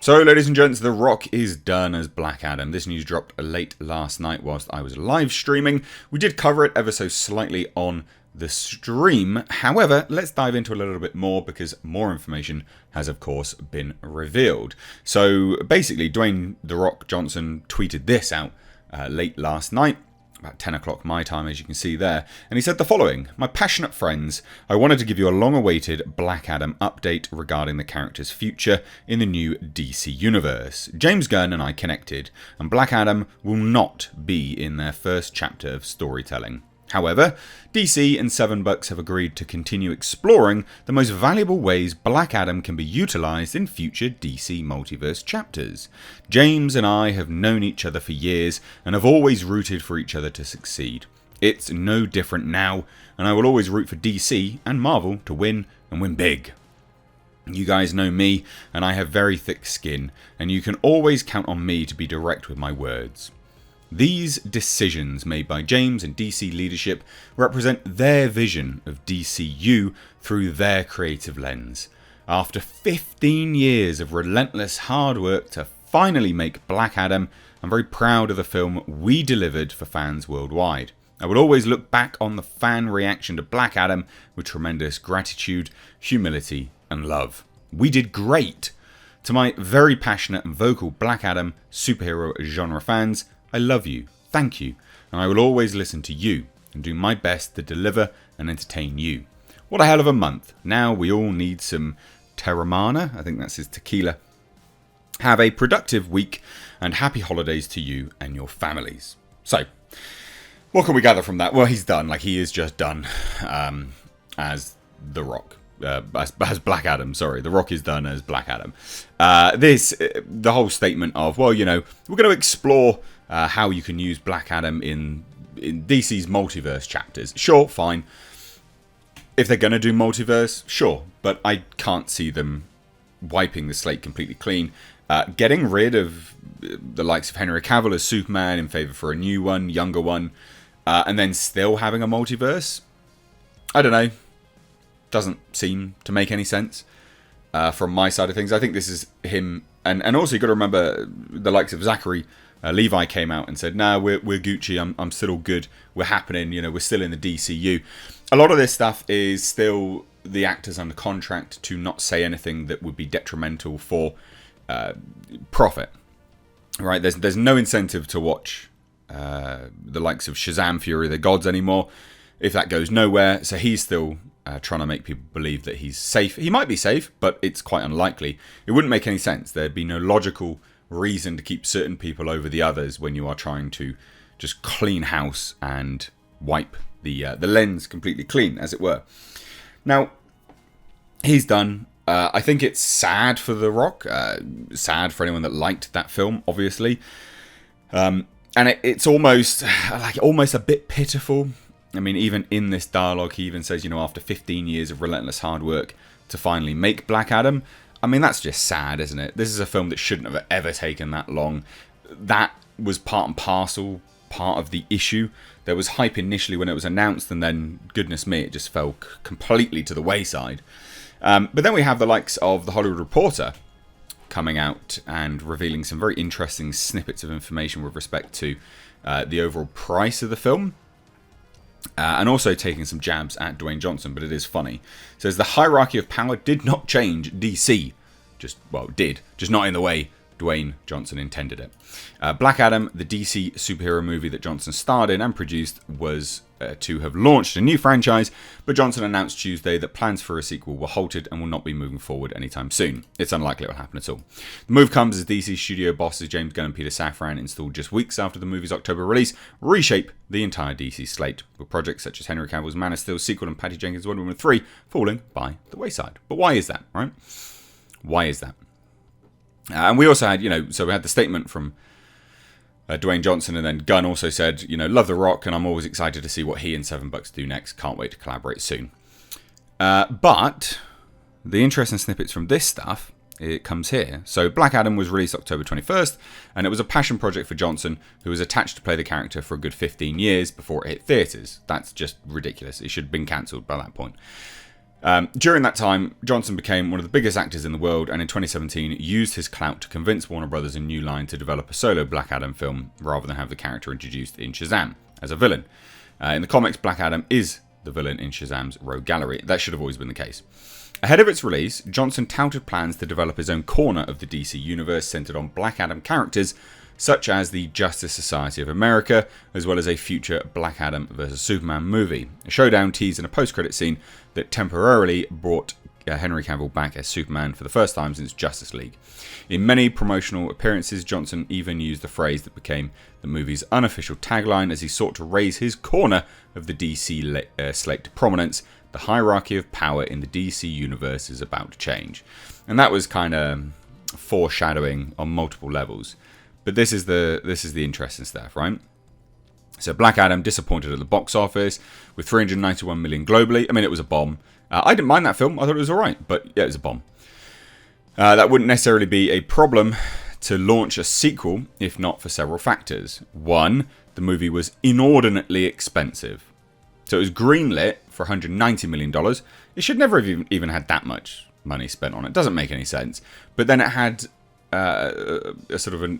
So, ladies and gents, The Rock is done as Black Adam. This news dropped late last night whilst I was live streaming. We did cover it ever so slightly on the stream. However, let's dive into a little bit more because more information has, of course, been revealed. So, basically, Dwayne The Rock Johnson tweeted this out late last night. About 10 o'clock my time, as you can see there. And he said the following: "My passionate friends, I wanted to give you a long-awaited Black Adam update regarding the character's future in the new DC universe. James Gunn and I connected, and Black Adam will not be in their first chapter of storytelling. However, DC and $7 have agreed to continue exploring the most valuable ways Black Adam can be utilised in future DC Multiverse chapters. James and I have known each other for years and have always rooted for each other to succeed. It's no different now, and I will always root for DC and Marvel to win and win big. You guys know me, and I have very thick skin, and you can always count on me to be direct with my words. These decisions made by James and DC leadership represent their vision of DCU through their creative lens. After 15 years of relentless hard work to finally make Black Adam, I'm very proud of the film we delivered for fans worldwide. I will always look back on the fan reaction to Black Adam with tremendous gratitude, humility, and love. We did great. To my very passionate and vocal Black Adam superhero genre fans, I love you, thank you, and I will always listen to you and do my best to deliver and entertain you. What a hell of a month. Now we all need some Terramana, I think that's his tequila. Have a productive week and happy holidays to you and your families." So, what can we gather from that? Well, he's done. He is just done as The Rock. As Black Adam, sorry. The Rock is done as Black Adam. The whole statement of, well, we're going to explore how you can use Black Adam in DC's multiverse chapters. Sure, fine. If they're going to do multiverse, sure. But I can't see them wiping the slate completely clean. Getting rid of the likes of Henry Cavill as Superman in favour for a new one, younger one, and then still having a multiverse. I don't know. Doesn't seem to make any sense from my side of things. I think this is him. And also you've got to remember the likes of Zachary Levi came out and said, "No, we're Gucci. I'm still all good. We're happening. We're still in the DCU." A lot of this stuff is still the actors under contract to not say anything that would be detrimental for profit. Right? There's no incentive to watch the likes of Shazam: Fury of the Gods anymore if that goes nowhere. So he's still trying to make people believe that he's safe. He might be safe, but it's quite unlikely. It wouldn't make any sense. There'd be no logical reason to keep certain people over the others when you are trying to just clean house and wipe the lens completely clean, as it were. Now, he's done. I think it's sad for The Rock. Sad for anyone that liked that film, obviously. And it's almost a bit pitiful. I mean, even in this dialogue, he even says, after 15 years of relentless hard work to finally make Black Adam. I mean, that's just sad, isn't it? This is a film that shouldn't have ever taken that long. That was part and parcel, part of the issue. There was hype initially when it was announced, and then, goodness me, it just fell completely to the wayside. But then we have the likes of The Hollywood Reporter coming out and revealing some very interesting snippets of information with respect to the overall price of the film. And also taking some jabs at Dwayne Johnson, but it is funny. It says the hierarchy of power did not change DC. Just not in the way Dwayne Johnson intended it. Black Adam, the DC superhero movie that Johnson starred in and produced, was to have launched a new franchise, but Johnson announced Tuesday that plans for a sequel were halted and will not be moving forward anytime soon. It's unlikely it will happen at all. The move comes as DC studio bosses James Gunn and Peter Safran installed just weeks after the movie's October release reshape the entire DC slate, with projects such as Henry Cavill's Man of Steel sequel and Patty Jenkins' Wonder Woman 3 falling by the wayside. But why is that, right? Why is that? And we also had, so we had the statement from Dwayne Johnson, and then Gunn also said, love The Rock, and I'm always excited to see what he and $7 do next. Can't wait to collaborate soon. But the interesting snippets from this stuff, it comes here. So Black Adam was released October 21st, and it was a passion project for Johnson, who was attached to play the character for a good 15 years before it hit theatres. That's just ridiculous. It should have been cancelled by that point. During that time, Johnson became one of the biggest actors in the world, and in 2017 used his clout to convince Warner Brothers and New Line to develop a solo Black Adam film rather than have the character introduced in Shazam as a villain. In the comics, Black Adam is the villain in Shazam's Rogue Gallery. That should have always been the case. Ahead of its release, Johnson touted plans to develop his own corner of the DC universe centered on Black Adam characters such as the Justice Society of America, as well as a future Black Adam vs. Superman movie. A showdown teased in a post-credit scene that temporarily brought Henry Cavill back as Superman for the first time since Justice League. In many promotional appearances, Johnson even used the phrase that became the movie's unofficial tagline as he sought to raise his corner of the DC slate to prominence. The hierarchy of power in the DC universe is about to change. And that was kind of foreshadowing on multiple levels. But this is the interesting stuff, right? So Black Adam disappointed at the box office with 391 million globally. I mean, it was a bomb. I didn't mind that film. I thought it was alright, but yeah, it was a bomb. That wouldn't necessarily be a problem to launch a sequel if not for several factors. One, the movie was inordinately expensive. So it was greenlit for $190 million. It should never have even had that much money spent on it. It doesn't make any sense. But then it had a sort of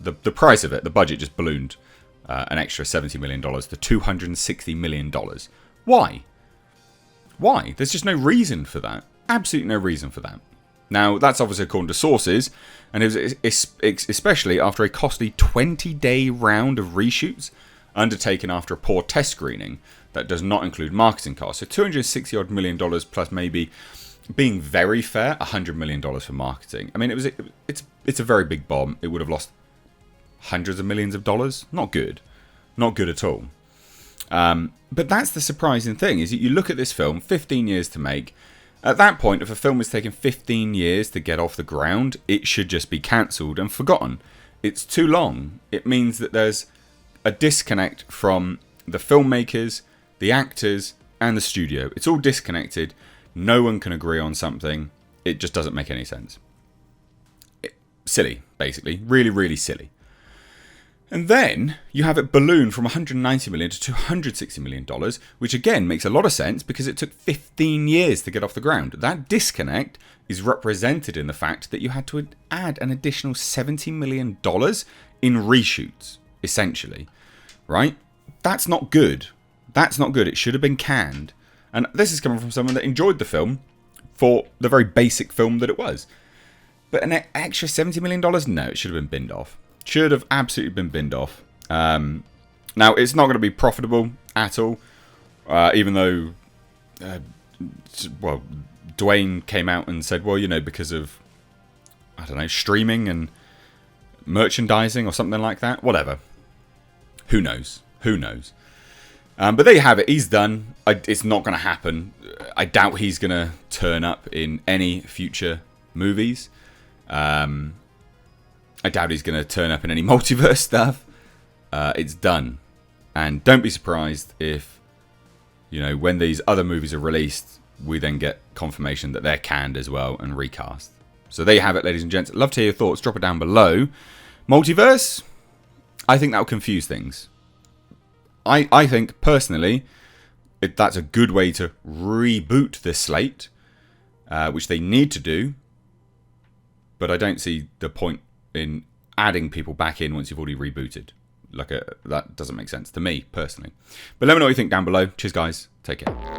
the price of it, the budget just ballooned an extra $70 million to $260 million. Why? Why? There's just no reason for that. Absolutely no reason for that. Now, that's obviously according to sources, and it was especially after a costly 20-day round of reshoots undertaken after a poor test screening that does not include marketing costs. So $260 odd million plus maybe, being very fair, $100 million for marketing. I mean, it's a very big bomb. It would have lost hundreds of millions of dollars. Not good. Not good at all. But that's the surprising thing, is that you look at this film, 15 years to make. At that point, if a film has taken 15 years to get off the ground, it should just be cancelled and forgotten. It's too long. It means that there's a disconnect from the filmmakers, the actors, and the studio. It's all disconnected. No one can agree on something. It just doesn't make any sense. Silly, basically. Really, really silly. And then you have it balloon from $190 million to $260 million, which again makes a lot of sense because it took 15 years to get off the ground. That disconnect is represented in the fact that you had to add an additional $70 million in reshoots, essentially. Right? That's not good. That's not good. It should have been canned. And this is coming from someone that enjoyed the film for the very basic film that it was. But an extra $70 million? No, it should have been binned off. Should have absolutely been binned off. Now, it's not going to be profitable at all. Even though, Dwayne came out and said, well, you know, because of, I don't know, streaming and merchandising or something like that. Whatever. Who knows? Who knows? But there you have it. He's done. It's not going to happen. I doubt he's going to turn up in any future movies. I doubt he's going to turn up in any multiverse stuff. It's done. And don't be surprised if, you know, when these other movies are released, we then get confirmation that they're canned as well and recast. So there you have it, ladies and gents. Love to hear your thoughts. Drop it down below. Multiverse? I think that'll confuse things. I think, personally, that's a good way to reboot this slate, which they need to do. But I don't see the point in adding people back in once you've already rebooted. That doesn't make sense to me, personally. But let me know what you think down below. Cheers, guys. Take care.